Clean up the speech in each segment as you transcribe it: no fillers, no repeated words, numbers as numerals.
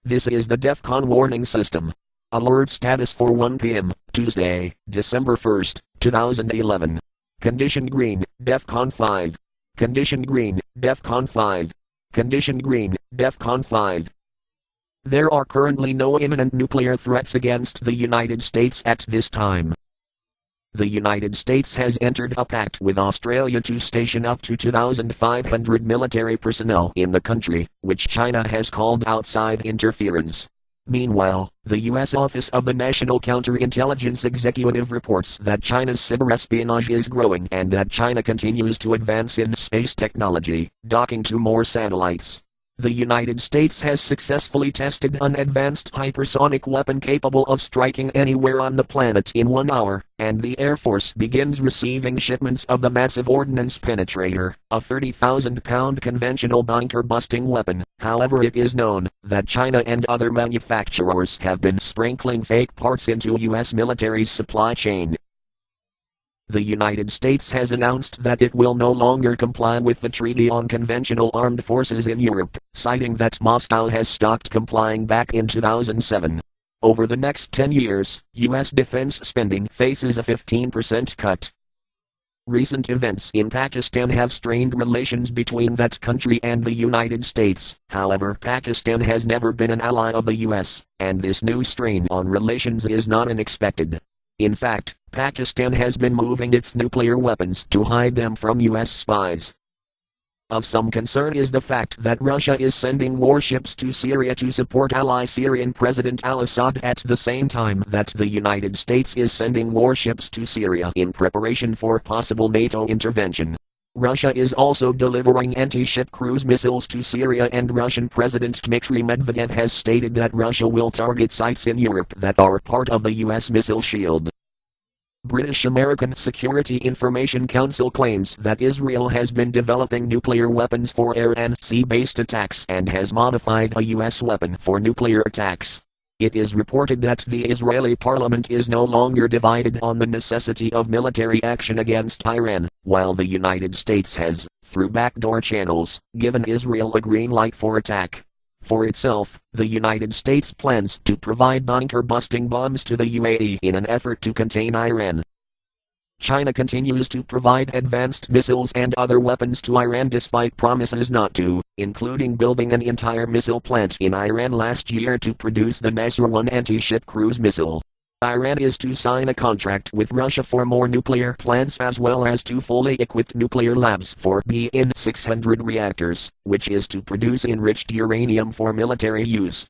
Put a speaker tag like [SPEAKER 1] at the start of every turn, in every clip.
[SPEAKER 1] This is the Defcon warning system. Alert status for 1 p.m., Tuesday, December 1st, 2011. Condition green, Defcon 5. Condition green, Defcon 5. Condition green, Defcon 5. There are currently no imminent nuclear threats against the United States at this time. The United States has entered a pact with Australia to station up to 2,500 military personnel in the country, which China has called outside interference. Meanwhile, the U.S. Office of the National Counterintelligence Executive reports that China's cyberespionage is growing and that China continues to advance in space technology, docking to more satellites. The United States has successfully tested an advanced hypersonic weapon capable of striking anywhere on the planet in 1 hour, and the Air Force begins receiving shipments of the massive ordnance penetrator, a 30,000-pound conventional bunker-busting weapon. However, it is known that China and other manufacturers have been sprinkling fake parts into U.S. military's supply chain. The United States has announced that it will no longer comply with the Treaty on Conventional Armed Forces in Europe, citing that Moscow has stopped complying back in 2007. Over the next 10 years, U.S. defense spending faces a 15% cut. Recent events in Pakistan have strained relations between that country and the United States. However, Pakistan has never been an ally of the U.S., and this new strain on relations is not unexpected. In fact, Pakistan has been moving its nuclear weapons to hide them from U.S. spies. Of some concern is the fact that Russia is sending warships to Syria to support ally Syrian President al-Assad at the same time that the United States is sending warships to Syria in preparation for possible NATO intervention. Russia is also delivering anti-ship cruise missiles to Syria, and Russian President Dmitry Medvedev has stated that Russia will target sites in Europe that are part of the U.S. missile shield. British-American Security Information Council claims that Israel has been developing nuclear weapons for air and sea-based attacks and has modified a U.S. weapon for nuclear attacks. It is reported that the Israeli parliament is no longer divided on the necessity of military action against Iran, while the United States has, through backdoor channels, given Israel a green light for attack. For itself, the United States plans to provide bunker-busting bombs to the UAE in an effort to contain Iran. China continues to provide advanced missiles and other weapons to Iran despite promises not to, including building an entire missile plant in Iran last year to produce the Nasr-1 anti-ship cruise missile. Iran is to sign a contract with Russia for more nuclear plants as well as 2 fully equipped nuclear labs for BN 600 reactors, which is to produce enriched uranium for military use.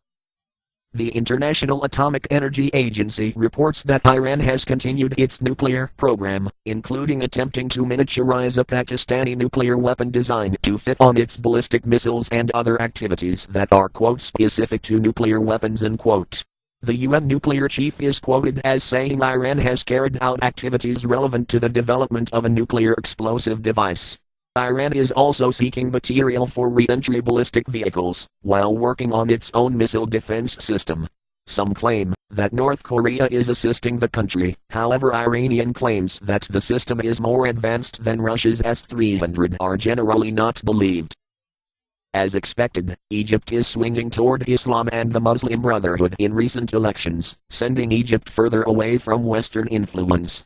[SPEAKER 1] The International Atomic Energy Agency reports that Iran has continued its nuclear program, including attempting to miniaturize a Pakistani nuclear weapon design to fit on its ballistic missiles and other activities that are, quote, specific to nuclear weapons, end quote. The UN nuclear chief is quoted as saying Iran has carried out activities relevant to the development of a nuclear explosive device. Iran is also seeking material for re-entry ballistic vehicles, while working on its own missile defense system. Some claim that North Korea is assisting the country, however Iranian claims that the system is more advanced than Russia's S-300 are generally not believed. As expected, Egypt is swinging toward Islam and the Muslim Brotherhood in recent elections, sending Egypt further away from Western influence.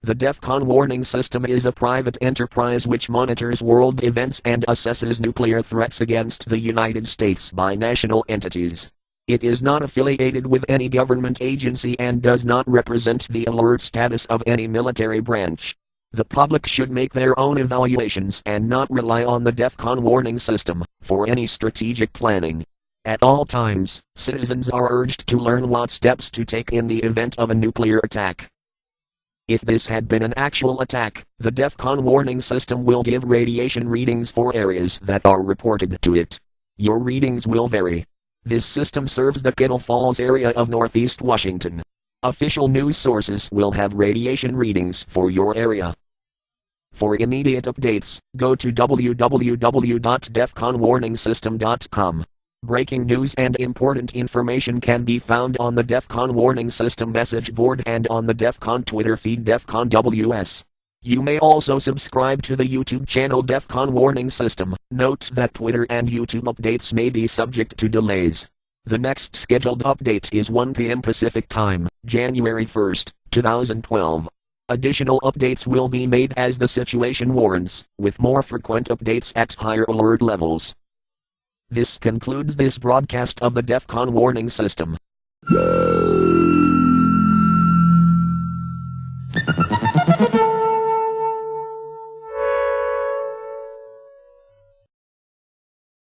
[SPEAKER 1] The Defcon warning system is a private enterprise which monitors world events and assesses nuclear threats against the United States by national entities. It is not affiliated with any government agency and does not represent the alert status of any military branch. The public should make their own evaluations and not rely on the Defcon warning system for any strategic planning. At all times, citizens are urged to learn what steps to take in the event of a nuclear attack. If this had been an actual attack, the Defcon warning system will give radiation readings for areas that are reported to it. Your readings will vary. This system serves the Kettle Falls area of northeast Washington. Official news sources will have radiation readings for your area. For immediate updates, go to www.defconwarningsystem.com. Breaking news and important information can be found on the Defcon Warning System message board and on the Defcon Twitter feed Defcon WS. You may also subscribe to the YouTube channel Defcon Warning System. Note that Twitter and YouTube updates may be subject to delays. The next scheduled update is 1 p.m. Pacific Time, January 1st, 2012. Additional updates will be made as the situation warrants, with more frequent updates at higher alert levels. This concludes this broadcast of the Defcon Warning System.